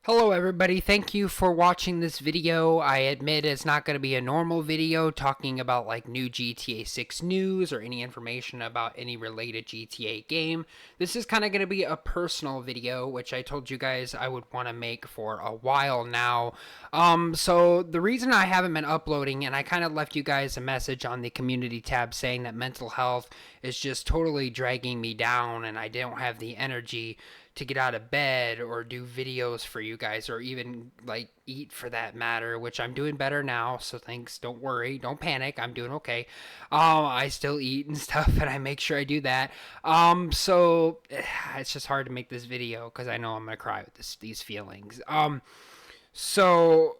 Hello everybody, thank you for watching this video. I admit it's not going to be a normal video talking about like new GTA 6 news or any information about any related GTA game. This is kind of going to be a personal video, which I told you guys I would want to make for a while now. So the reason I haven't been uploading, and I kind of left you guys a message on the community tab saying that mental health is just totally dragging me down and I don't have the energy to get out of bed or do videos for you guys or even like eat for that matter, which I'm doing better now, so thanks. Don't worry, don't panic, I'm doing okay. I still eat and stuff and I make sure I do that. So it's just hard to make this video because I know I'm gonna cry with these feelings. So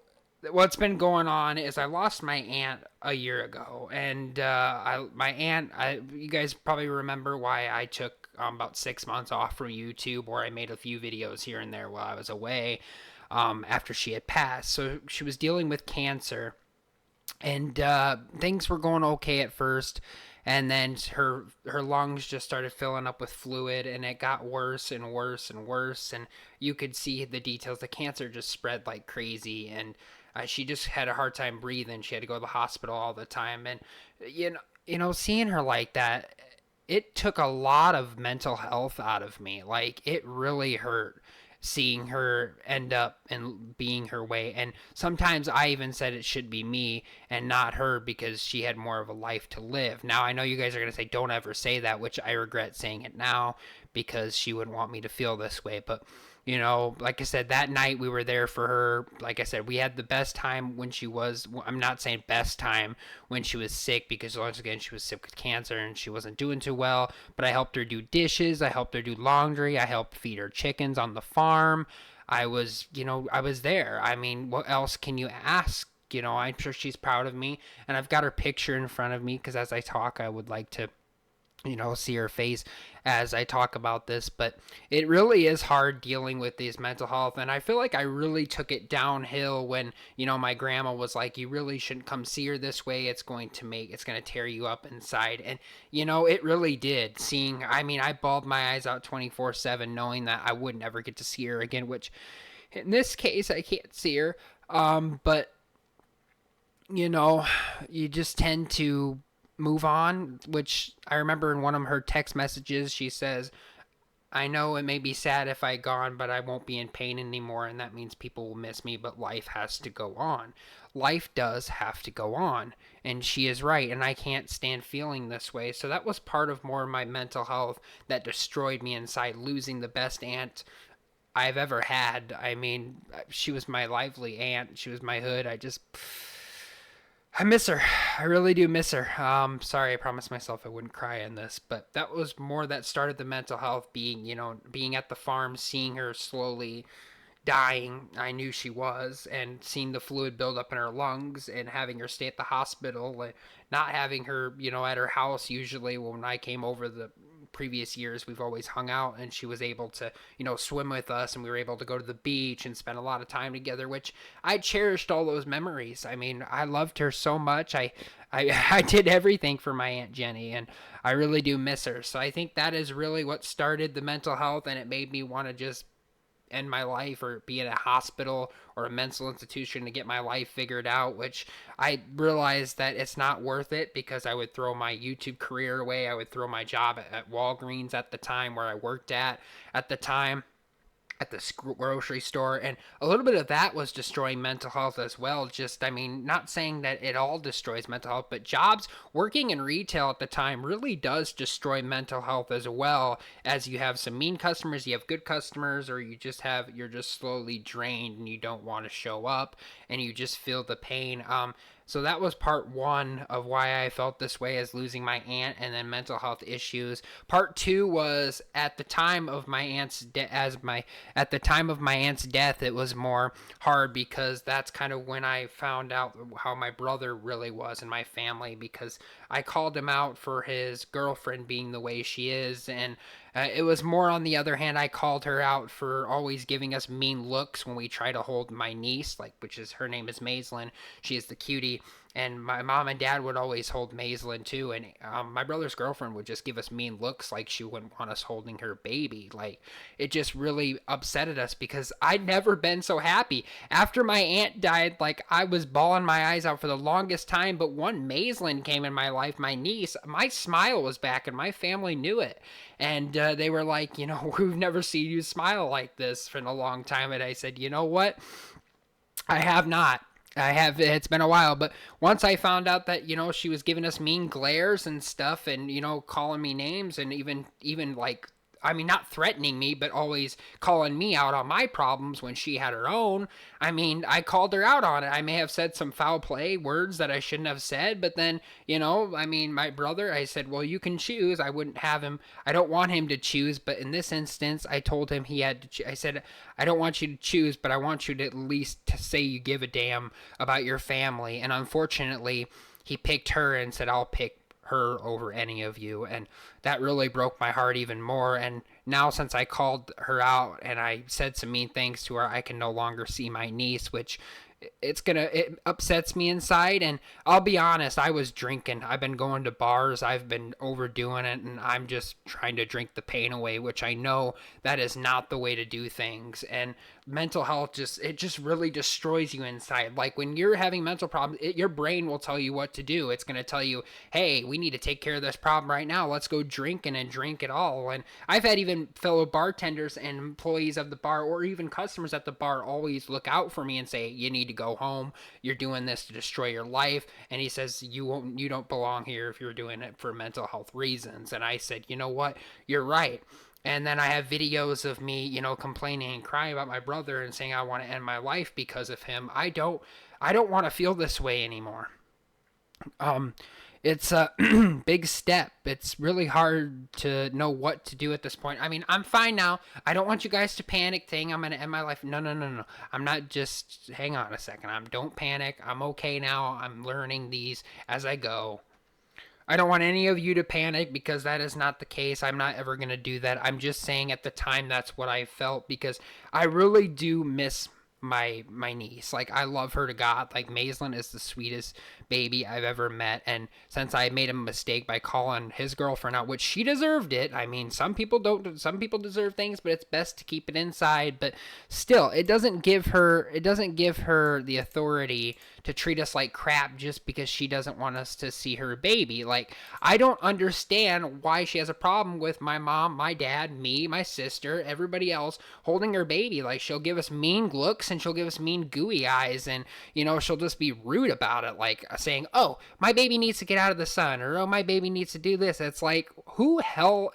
what's been going on is I lost my aunt a year ago, and you guys probably remember why I took about 6 months off from YouTube, or I made a few videos here and there while I was away after she had passed. So she was dealing with cancer, and things were going okay at first. And then her lungs just started filling up with fluid, and it got worse and worse and worse. And you could see the details. The cancer just spread like crazy, and she just had a hard time breathing. She had to go to the hospital all the time, and seeing her like that, it took a lot of mental health out of me. Like, it really hurt seeing her end up and being her way. And sometimes I even said it should be me and not her because she had more of a life to live. Now, I know you guys are going to say, don't ever say that, which I regret saying it now because she wouldn't want me to feel this way. But like I said, that night we were there for her. Like I said, we had the best time when she was, I'm not saying best time when she was sick, because once again, she was sick with cancer and she wasn't doing too well. But I helped her do dishes, I helped her do laundry, I helped feed her chickens on the farm. I was there. I mean, what else can you ask? I'm sure she's proud of me. And I've got her picture in front of me because as I talk, I would like to see her face as I talk about this. But it really is hard dealing with these mental health, and I feel like I really took it downhill when my grandma was like, you really shouldn't come see her this way, it's going to tear you up inside. And it really did. I bawled my eyes out 24/7 knowing that I would never get to see her again, which in this case I can't see her. But you just tend to move on, which I remember in one of her text messages, she says, I know it may be sad if I gone, but I won't be in pain anymore, and that means people will miss me, but life has to go on. Life does have to go on, and she is right, and I can't stand feeling this way. So that was part of more of my mental health that destroyed me inside, losing the best aunt I've ever had. I mean, she was my lively aunt. She was my hood. I miss her. I really do miss her. Sorry, I promised myself I wouldn't cry in this, but that was more that started the mental health, being at the farm, seeing her slowly dying. I knew she was, and seeing the fluid build up in her lungs and having her stay at the hospital, and not having her, at her house. Usually when I came over the previous years, we've always hung out, and she was able to swim with us, and we were able to go to the beach and spend a lot of time together, which I cherished all those memories. I mean, I loved her so much. I did everything for my Aunt Jenny, and I really do miss her. So I think that is really what started the mental health, and it made me want to just end my life or be in a hospital or a mental institution to get my life figured out, which I realized that it's not worth it, because I would throw my YouTube career away. I would throw my job at Walgreens at the time, where I worked at the time, at the grocery store, and a little bit of that was destroying mental health as well. Not saying that it all destroys mental health, but jobs working in retail at the time really does destroy mental health, as well as you have some mean customers, you have good customers, or you're just slowly drained and you don't want to show up and you just feel the pain. So that was part one of why I felt this way, as losing my aunt and then mental health issues. Part two was at the time of my aunt's death, it was more hard, because that's kind of when I found out how my brother really was in my family, because I called him out for his girlfriend being the way she is, and it was more on the other hand, I called her out for always giving us mean looks when we try to hold my niece, which is, her name is Maislin. She is the cutie. And my mom and dad would always hold Maislin too, and my brother's girlfriend would just give us mean looks like she wouldn't want us holding her baby. Like, it just really upsetted us because I'd never been so happy. After my aunt died, like, I was bawling my eyes out for the longest time, but one Maislin came in my life, my niece, my smile was back, and my family knew it. And they were like, you know, we've never seen you smile like this for a long time. And I said, you know what? I have not. I have. It's been a while, but once I found out that, you know, she was giving us mean glares and stuff, and, you know, calling me names, and even like, I mean, not threatening me, but always calling me out on my problems when she had her own. I mean, I called her out on it. I may have said some foul play words that I shouldn't have said, but then, you know, I mean, my brother, I said, well, you can choose. I wouldn't have him. I don't want him to choose, but in this instance, I told him he had to. I said, I don't want you to choose, but I want you to at least to say you give a damn about your family. And unfortunately, he picked her and said, I'll pick her over any of you, and that really broke my heart even more. And now, since I called her out and I said some mean things to her, I can no longer see my niece, which it upsets me inside. And I'll be honest, I was drinking. I've been going to bars, I've been overdoing it, and I'm just trying to drink the pain away, which I know that is not the way to do things. And mental health just really destroys you inside. Like, when you're having mental problems, your brain will tell you what to do. It's going to tell you, hey, we need to take care of this problem right now, let's go drinking and drink it all. And I've had even fellow bartenders and employees of the bar, or even customers at the bar, always look out for me and say, you need to go home, you're doing this to destroy your life. And he says, you don't belong here if you're doing it for mental health reasons. And I said, you know what, you're right. And then I have videos of me, you know, complaining and crying about my brother and saying I want to end my life because of him. I don't want to feel this way anymore. Um, it's a big step. It's really hard to know what to do at this point. I mean, I'm fine now. I don't want you guys to panic saying I'm going to end my life. No, no, no, no. I'm not. Just hang on a second. Don't panic. I'm okay now. I'm learning these as I go. I don't want any of you to panic, because that is not the case. I'm not ever going to do that. I'm just saying at the time that's what I felt, because I really do miss my niece. Like, I love her to God. Like, Maislin is the sweetest baby I've ever met. And since I made a mistake by calling his girlfriend out, which she deserved it. I mean, some people don't. Some people deserve things, but it's best to keep it inside. But still, it doesn't give her the authority to treat us like crap just because she doesn't want us to see her baby. Like, I don't understand why she has a problem with my mom, my dad, me, my sister, everybody else holding her baby. Like, she'll give us mean looks and she'll give us mean gooey eyes, and, you know, she'll just be rude about it, like saying, oh, my baby needs to get out of the sun, or oh, my baby needs to do this. It's like, who the hell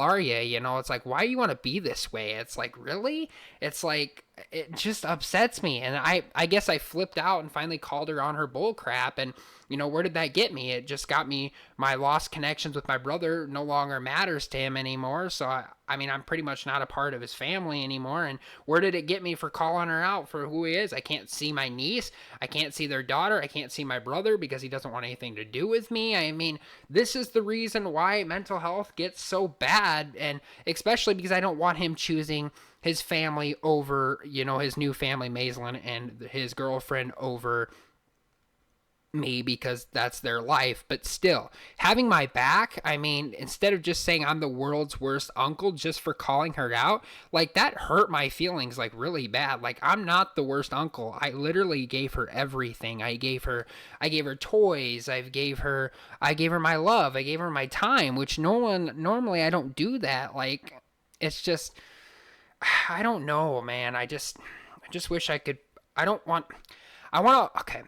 are you? You know, it's like, why do you want to be this way? It's like, really? It's like, it just upsets me. And I guess I flipped out and finally called her on her bull crap. And, you know, where did that get me? It just got me, my lost connections with my brother no longer matters to him anymore. So I mean, I'm pretty much not a part of his family anymore. And where did it get me for calling her out for who he is? I can't see my niece, I can't see their daughter, I can't see my brother because he doesn't want anything to do with me. I mean, this is the reason why mental health gets so bad. And especially because I don't want him choosing his family over, you know, his new family, Maislin, and his girlfriend over me, because that's their life. But still, having my back, I mean, instead of just saying I'm the world's worst uncle just for calling her out, like, that hurt my feelings, like, really bad. Like, I'm not the worst uncle. I literally gave her everything. I gave her toys, I gave her my love, I gave her my time, which normally I don't do that. Like, it's just, I don't know, man. I just wish I could. I want to. Okay.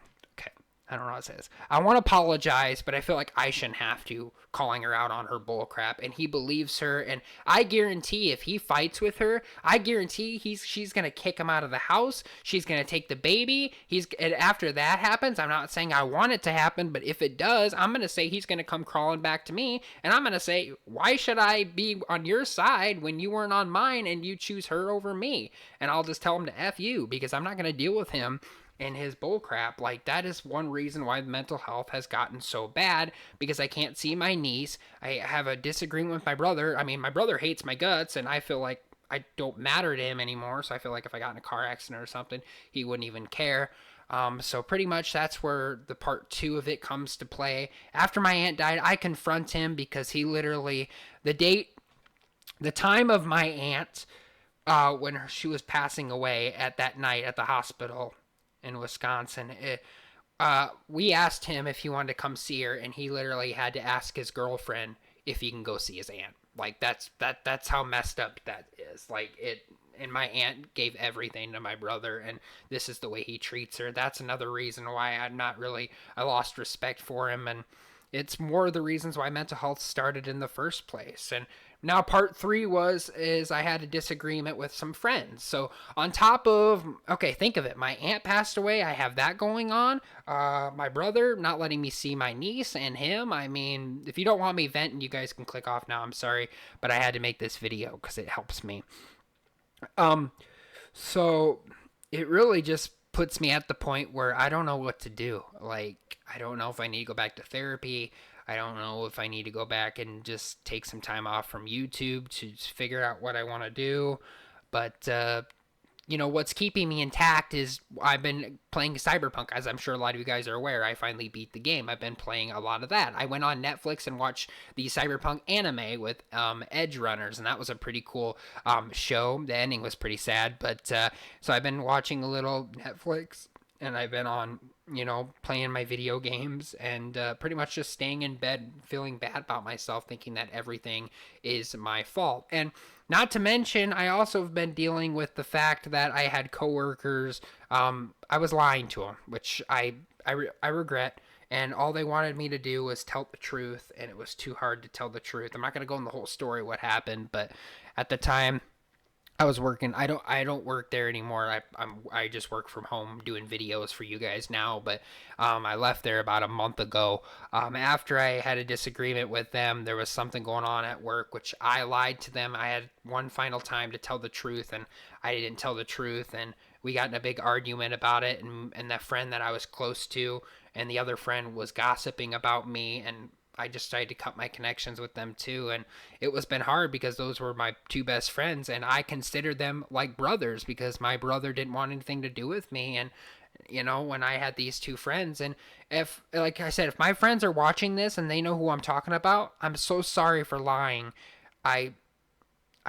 I don't know how to say this. I want to apologize, but I feel like I shouldn't have to, calling her out on her bullcrap. And he believes her, and I guarantee if he fights with her, I guarantee she's gonna kick him out of the house. She's gonna take the baby. And after that happens, I'm not saying I want it to happen, but if it does, I'm gonna say he's gonna come crawling back to me, and I'm gonna say, why should I be on your side when you weren't on mine and you choose her over me? And I'll just tell him to F you, because I'm not gonna deal with him and his bullcrap. Like, that is one reason why mental health has gotten so bad, because I can't see my niece. I have a disagreement with my brother. I mean, my brother hates my guts, and I feel like I don't matter to him anymore. So I feel like if I got in a car accident or something, he wouldn't even care. So pretty much that's where the part 2 of it comes to play. After my aunt died, I confront him because he literally, the date, the time of my aunt, when she was passing away at that night at the hospital in Wisconsin, we asked him if he wanted to come see her, and he literally had to ask his girlfriend if he can go see his aunt. Like that's how messed up that is. Like it, and my aunt gave everything to my brother, and this is the way he treats her. That's another reason why I lost respect for him, and it's more of the reasons why mental health started in the first place. And now part 3 is I had a disagreement with some friends. So on top of, okay, think of it, my aunt passed away, I have that going on. My brother not letting me see my niece and him. I mean, if you don't want me venting, you guys can click off now. I'm sorry, but I had to make this video because it helps me. So it really just puts me at the point where I don't know what to do. Like, I don't know if I need to go back to therapy. I don't know if I need to go back and just take some time off from YouTube to figure out what I want to do. But what's keeping me intact is I've been playing Cyberpunk, as I'm sure a lot of you guys are aware. I finally beat the game. I've been playing a lot of that. I went on Netflix and watched the Cyberpunk anime with Edge Runners, and that was a pretty cool show. The ending was pretty sad, but so I've been watching a little Netflix, and I've been on, playing my video games, and pretty much just staying in bed, feeling bad about myself, thinking that everything is my fault. And not to mention, I also have been dealing with the fact that I had coworkers. I was lying to them, which I regret. And all they wanted me to do was tell the truth, and it was too hard to tell the truth. I'm not going to go in the whole story what happened, but at the time I was working. I don't work there anymore. I just work from home doing videos for you guys now. But I left there about a month ago. After I had a disagreement with them, there was something going on at work, which I lied to them. I had one final time to tell the truth, and I didn't tell the truth, and we got in a big argument about it. And that friend that I was close to, and the other friend was gossiping about me, and I just decided to cut my connections with them too. And it was been hard because those were my two best friends, and I considered them like brothers because my brother didn't want anything to do with me. And when I had these two friends, and if, like I said, if my friends are watching this and they know who I'm talking about, I'm so sorry for lying. I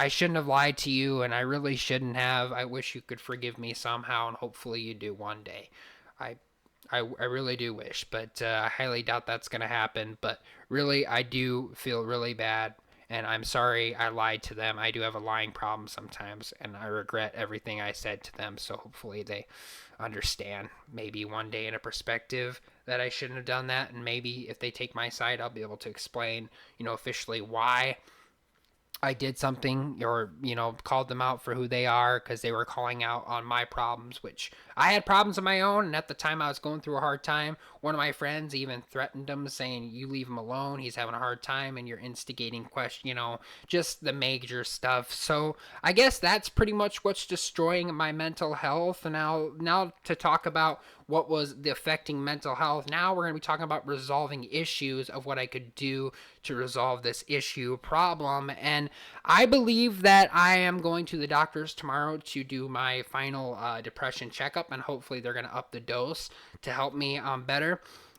shouldn't have lied to you, and I really shouldn't have. I wish you could forgive me somehow, and hopefully you do one day. I I really do wish, but I highly doubt that's going to happen. But really, I do feel really bad, and I'm sorry I lied to them. I do have a lying problem sometimes, and I regret everything I said to them. So hopefully they understand maybe one day in a perspective that I shouldn't have done that. And maybe if they take my side, I'll be able to explain, officially why I did something, or, called them out for who they are, because they were calling out on my problems, which I had problems of my own. And at the time I was going through a hard time. One of my friends even threatened him, saying, you leave him alone. He's having a hard time and you're instigating question, just the major stuff. So I guess that's pretty much what's destroying my mental health. And now to talk about what was the affecting mental health. Now we're going to be talking about resolving issues of what I could do to resolve this issue problem. And I believe that I am going to the doctors tomorrow to do my final depression checkup, and hopefully they're going to up the dose to help me better.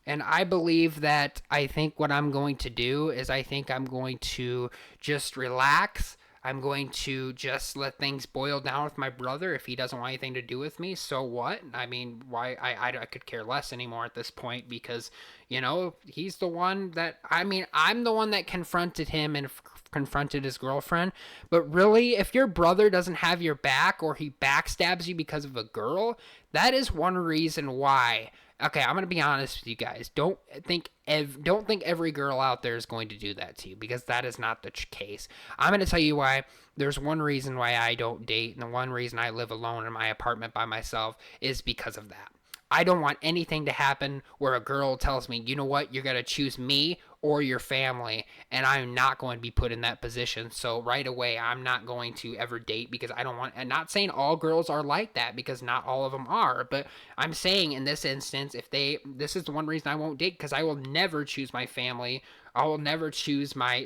And I believe that I think what I'm going to do is I think I'm going to just relax. I'm going to just let things boil down with my brother. If he doesn't want anything to do with me, so what? I mean, why? I could care less anymore at this point, because, he's the one that, I'm the one that confronted him and confronted his girlfriend. But really, if your brother doesn't have your back, or he backstabs you because of a girl, that is one reason why. Okay, I'm going to be honest with you guys. Don't think every girl out there is going to do that to you, because that is not the case. I'm going to tell you why. There's one reason why I don't date, and the one reason I live alone in my apartment by myself is because of that. I don't want anything to happen where a girl tells me, you know what, you're going to choose me or your family, and I'm not going to be put in that position. So right away, I'm not going to ever date, because I don't want, and not saying all girls are like that, because not all of them are, but I'm saying in this instance, this is the one reason I won't date, because I will never choose my family I'll never choose my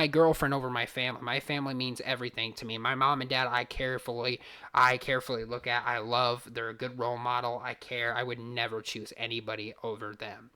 girlfriend over my family. My family means everything to me. My mom and dad, I carefully look at. I love. They're a good role model. I care. I would never choose anybody over them,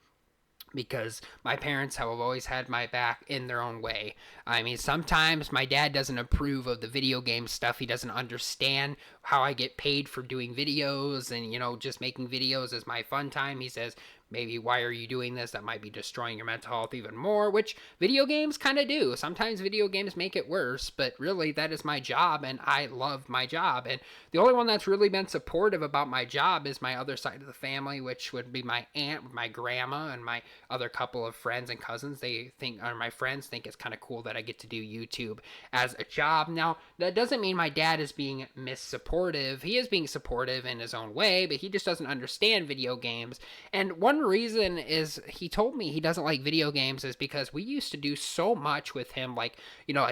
because my parents have always had my back in their own way. I mean, sometimes my dad doesn't approve of the video game stuff. He doesn't understand how I get paid for doing videos, and, just making videos is my fun time. He says, maybe, why are you doing this? That might be destroying your mental health even more, which video games kind of do. Sometimes video games make it worse, but really that is my job, and I love my job. And the only one that's really been supportive about my job is my other side of the family, which would be my aunt, my grandma, and my other couple of friends and cousins. My friends think it's kind of cool that I get to do YouTube as a job. Now, that doesn't mean my dad is being missupportive. He is being supportive in his own way, but he just doesn't understand video games. And one reason is, he told me he doesn't like video games is because we used to do so much with him, like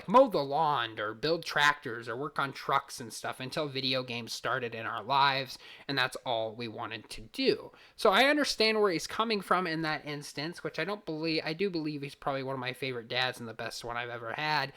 mow the lawn or build tractors or work on trucks and stuff, until video games started in our lives, and that's all we wanted to do. So I understand where he's coming from in that instance, which I do believe he's probably one of my favorite dads and the best one I've ever had.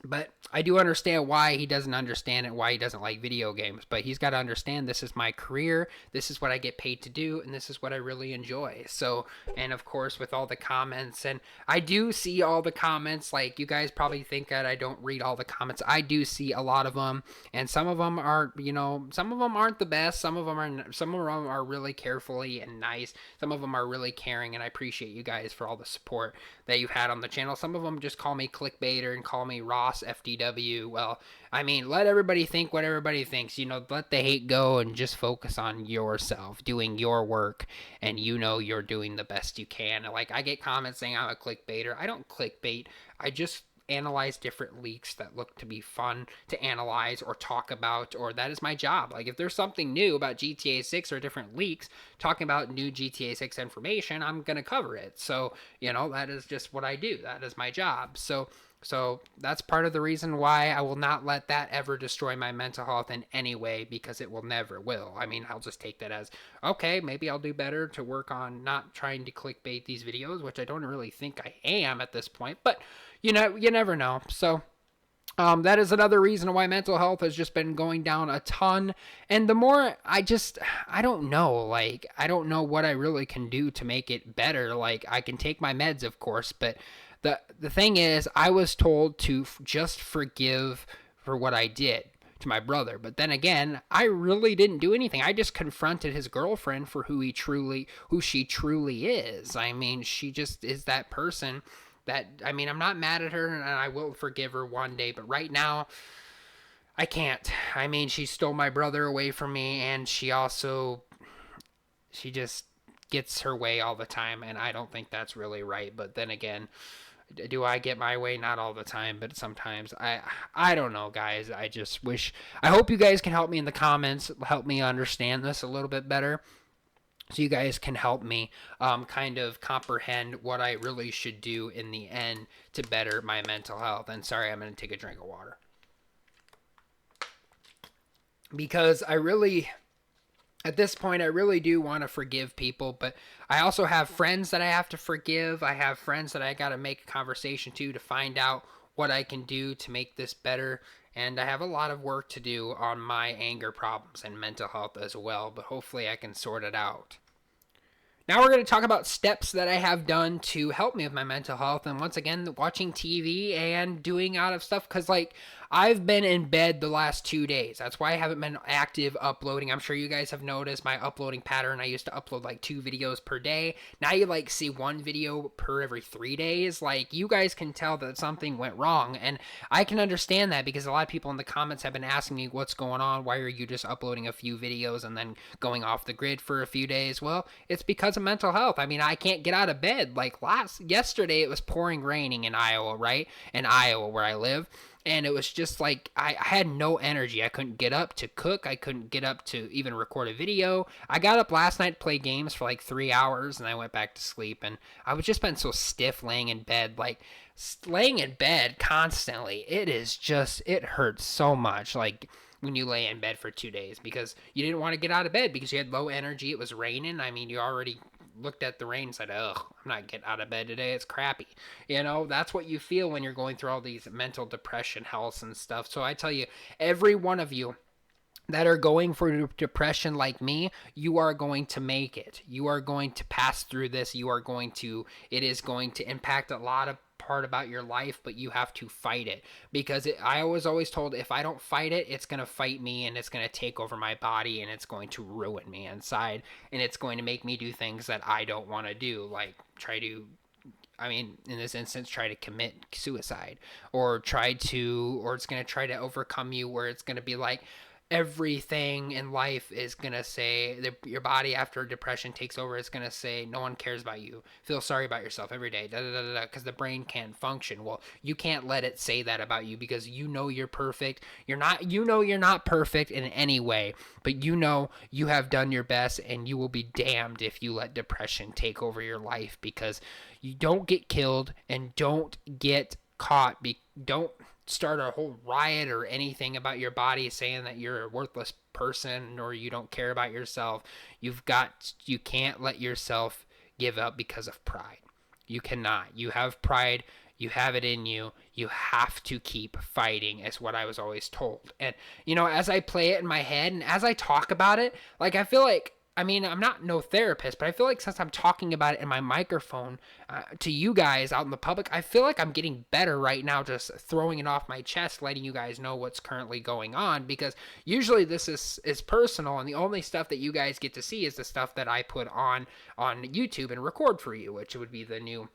But I do understand why he doesn't understand it, why he doesn't like video games. But he's got to understand, this is my career, this is what I get paid to do, and this is what I really enjoy. So, and of course, with all the comments, and I do see all the comments. Like, you guys probably think that I don't read all the comments. I do see a lot of them, and some of them are, some of them aren't the best. Some of them are really carefully and nice. Some of them are really caring, and I appreciate you guys for all the support that you've had on the channel. Some of them just call me clickbaiter and call me Ross FDW. Well, I mean, let everybody think what everybody thinks. Let the hate go and just focus on yourself, doing your work, and you're doing the best you can. Like, I get comments saying I'm a clickbaiter. I don't clickbait. I just analyze different leaks that look to be fun to analyze or talk about, or that is my job. Like, if there's something new about GTA 6 or different leaks talking about new GTA 6 information, I'm gonna cover it. So, that is just what I do. That is my job. So that's part of the reason why I will not let that ever destroy my mental health in any way, because it will never will. I mean, I'll just take that as, okay, maybe I'll do better to work on not trying to clickbait these videos, which I don't really think I am at this point, but you never know. So that is another reason why mental health has just been going down a ton. And the more I don't know, like, I don't know what I really can do to make it better. Like, I can take my meds, of course, but the thing is, I was told to just forgive for what I did to my brother. But then again, I really didn't do anything. I just confronted his girlfriend for who she truly is. I mean, she just is that person that, I mean, I'm not mad at her, and I will forgive her one day, but right now, I can't. I mean, she stole my brother away from me, and she just gets her way all the time, and I don't think that's really right. But then again, do I get my way? Not all the time, but sometimes. I don't know, guys. I hope you guys can help me in the comments, help me understand this a little bit better, so you guys can help me kind of comprehend what I really should do in the end to better my mental health. And sorry, I'm going to take a drink of water, because at this point, I really do want to forgive people, but I also have friends that I have to forgive. I have friends that I got to make a conversation to find out what I can do to make this better. And I have a lot of work to do on my anger problems and mental health as well, but hopefully I can sort it out. Now we're going to talk about steps that I have done to help me with my mental health. And once again, watching TV and doing out of stuff, because like, I've been in bed the last 2 days. That's why I haven't been active uploading. I'm sure you guys have noticed my uploading pattern. I used to upload like 2 videos per day. Now you like see 1 video per every 3 days. Like, you guys can tell that something went wrong. And I can understand that, because a lot of people in the comments have been asking me what's going on. Why are you just uploading a few videos and then going off the grid for a few days? Well, it's because of mental health. I mean, I can't get out of bed. Like yesterday it was pouring raining in Iowa, right? In Iowa, where I live. And it was just like, I had no energy. I couldn't get up to cook. I couldn't get up to even record a video. I got up last night to play games for like 3 hours, and I went back to sleep. And I was just been so stiff laying in bed, like laying in bed constantly. It hurts so much. Like, when you lay in bed for 2 days, because you didn't want to get out of bed because you had low energy. It was raining. I mean, you already looked at the rain and said, ugh, I'm not getting out of bed today. It's crappy. That's what you feel when you're going through all these mental depression, health, and stuff. So I tell you, every one of you that are going for depression like me, you are going to make it. You are going to pass through this. It is going to impact a lot of part about your life, but you have to fight it, because I was always told, if I don't fight it, it's going to fight me, and it's going to take over my body, and it's going to ruin me inside, and it's going to make me do things that I don't want to do, like in this instance, try to commit suicide, or it's going to try to overcome you, where it's going to be like, everything in life is going to say, your body after depression takes over, it's going to say, no one cares about you. Feel sorry about yourself every day, because the brain can't function. Well, you can't let it say that about you, because you're perfect. You're not perfect in any way, but you have done your best, and you will be damned if you let depression take over your life, because you don't get killed and don't get caught. Don't start a whole riot or anything about your body saying that you're a worthless person or you don't care about yourself. You can't let yourself give up because of pride. You cannot. You have pride. You have it in you. You have to keep fighting, is what I was always told. And, as I play it in my head and as I talk about it, like, I feel like, I'm not no therapist, but I feel like since I'm talking about it in my microphone to you guys out in the public, I feel like I'm getting better right now, just throwing it off my chest, letting you guys know what's currently going on, because usually this is personal, and the only stuff that you guys get to see is the stuff that I put on YouTube and record for you, which would be the new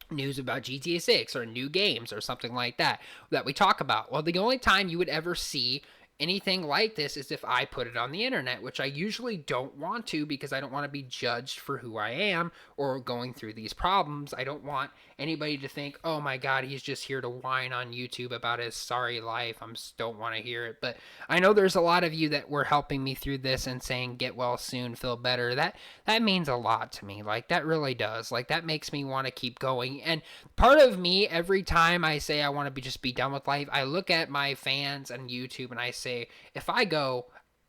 news about GTA 6 or new games or something like that we talk about. Well, the only time you would ever see anything like this is if I put it on the internet, which I usually don't want to, because I don't want to be judged for who I am or going through these problems. I don't want anybody to think, oh my God, he's just here to whine on YouTube about his sorry life. Don't want to hear it. But I know there's a lot of you that were helping me through this and saying, get well soon, feel better. That means a lot to me. Like, that really does. Like, that makes me want to keep going. And part of me, every time I say I want to just be done with life, I look at my fans on YouTube and I say, if I go,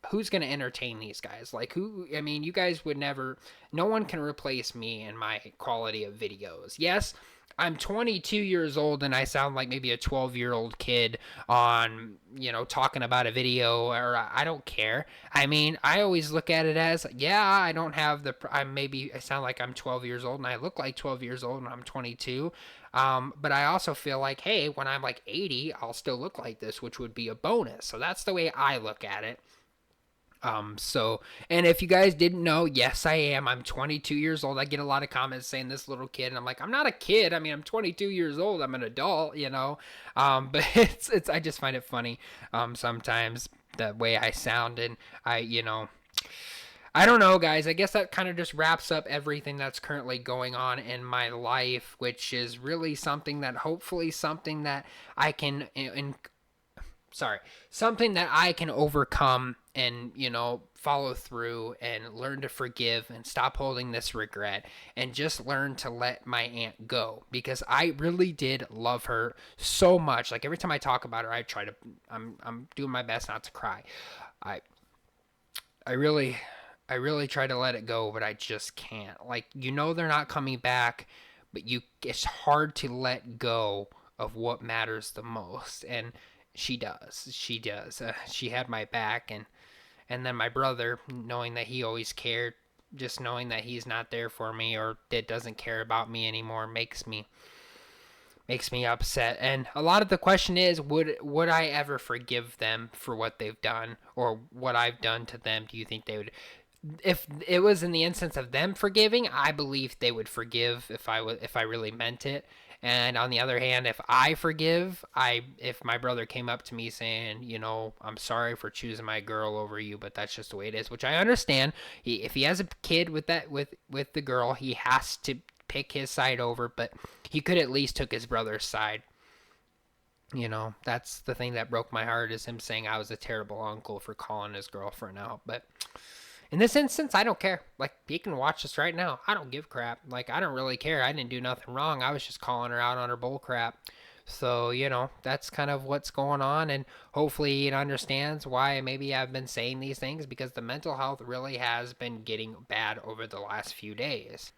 who's going to entertain these guys? Like, you guys would never, no one can replace me in my quality of videos. Yes, I'm 22 years old and I sound like maybe a 12-year-old kid on, talking about a video, or I don't care. I always look at it as, yeah, I don't have I sound like I'm 12 years old and I look like 12 years old and I'm 22. But I also feel like, hey, when I'm like 80, I'll still look like this, which would be a bonus. So that's the way I look at it. And if you guys didn't know, yes, I am. I'm 22 years old. I get a lot of comments saying this little kid, and I'm like, I'm not a kid. I'm 22 years old. I'm an adult, but I just find it funny, sometimes the way I sound, and I don't know, guys. I guess that kind of just wraps up everything that's currently going on in my life, which is really something that I can, something that I can overcome and, follow through and learn to forgive and stop holding this regret and just learn to let my aunt go, because I really did love her so much. Like, every time I talk about her, I'm doing my best not to cry. I really try to let it go, but I just can't. Like, they're not coming back, but it's hard to let go of what matters the most. And she does. She had my back, and then my brother, knowing that he always cared, just knowing that he's not there for me or that doesn't care about me anymore makes me upset. And a lot of the question is, would I ever forgive them for what they've done or what I've done to them? Do you think they would? If it was in the instance of them forgiving, I believe they would forgive if I really meant it. And on the other hand, if I forgive, if my brother came up to me saying, I'm sorry for choosing my girl over you, but that's just the way it is, which I understand. If he has a kid with the girl, he has to pick his side over, but he could at least took his brother's side. That's the thing that broke my heart, is him saying I was a terrible uncle for calling his girlfriend out. But in this instance, I don't care. Like, he can watch this right now. I don't give crap. Like, I don't really care. I didn't do nothing wrong. I was just calling her out on her bull crap. So, that's kind of what's going on. And hopefully it understands why maybe I've been saying these things, because the mental health really has been getting bad over the last few days.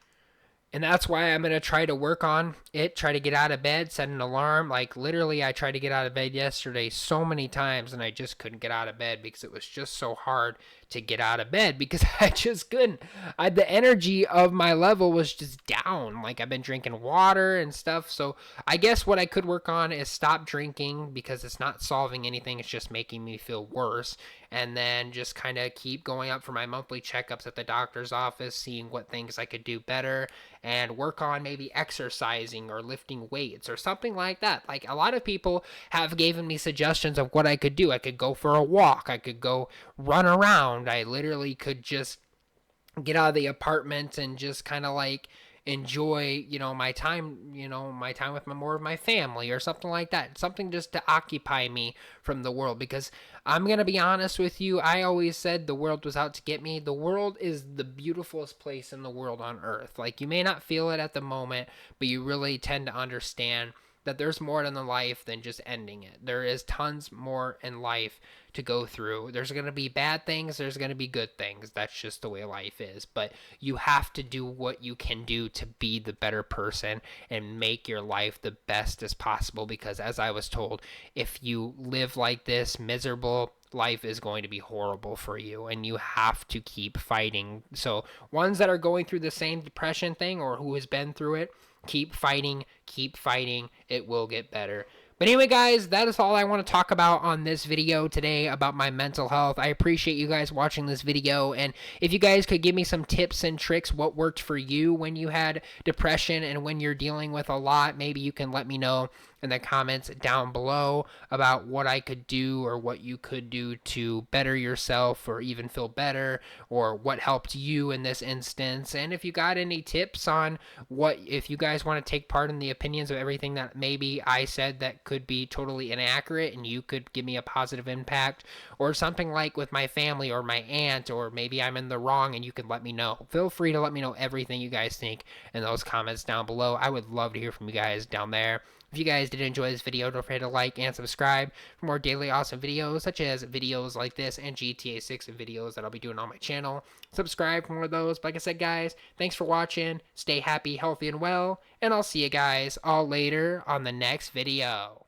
And that's why I'm going to try to work on it, try to get out of bed, set an alarm. Like, literally, I tried to get out of bed yesterday so many times, and I just couldn't get out of bed because it was just so hard to get out of bed because I just couldn't. The energy of my level was just down. Like, I've been drinking water and stuff. So I guess what I could work on is stop drinking, because it's not solving anything. It's just making me feel worse. And then just kind of keep going up for my monthly checkups at the doctor's office, seeing what things I could do better, and work on maybe exercising or lifting weights or something like that. Like, a lot of people have given me suggestions of what I could do. I could go for a walk. I could go run around. I literally could just get out of the apartment and just kind of like enjoy, my time with more of my family or something like that. Something just to occupy me from the world, because I'm going to be honest with you, I always said the world was out to get me. The world is the beautifulest place in the world on earth. Like, you may not feel it at the moment, but you really tend to understand that there's more in the life than just ending it. There is tons more in life to go through. There's going to be bad things, there's going to be good things. That's just the way life is. But you have to do what you can do to be the better person and make your life the best as possible, because as I was told, if you live like this miserable, life is going to be horrible for you, and you have to keep fighting. So ones that are going through the same depression thing, or who has been through it, keep fighting, keep fighting. It will get better. But anyway, guys, that is all I want to talk about on this video today about my mental health. I appreciate you guys watching this video, and if you guys could give me some tips and tricks, what worked for you when you had depression and when you're dealing with a lot, maybe you can let me know in the comments down below about what I could do or what you could do to better yourself or even feel better, or what helped you in this instance. And if you got any tips on if you guys want to take part in the opinions of everything that maybe I said that could be totally inaccurate, and you could give me a positive impact, or something like with my family or my aunt, or maybe I'm in the wrong and you could let me know. Feel free to let me know everything you guys think in those comments down below. I would love to hear from you guys down there. If you guys did enjoy this video, don't forget to like and subscribe for more daily awesome videos, such as videos like this and GTA 6 videos that I'll be doing on my channel. Subscribe for more of those. But like I said, guys, thanks for watching. Stay happy, healthy, and well. And I'll see you guys all later on the next video.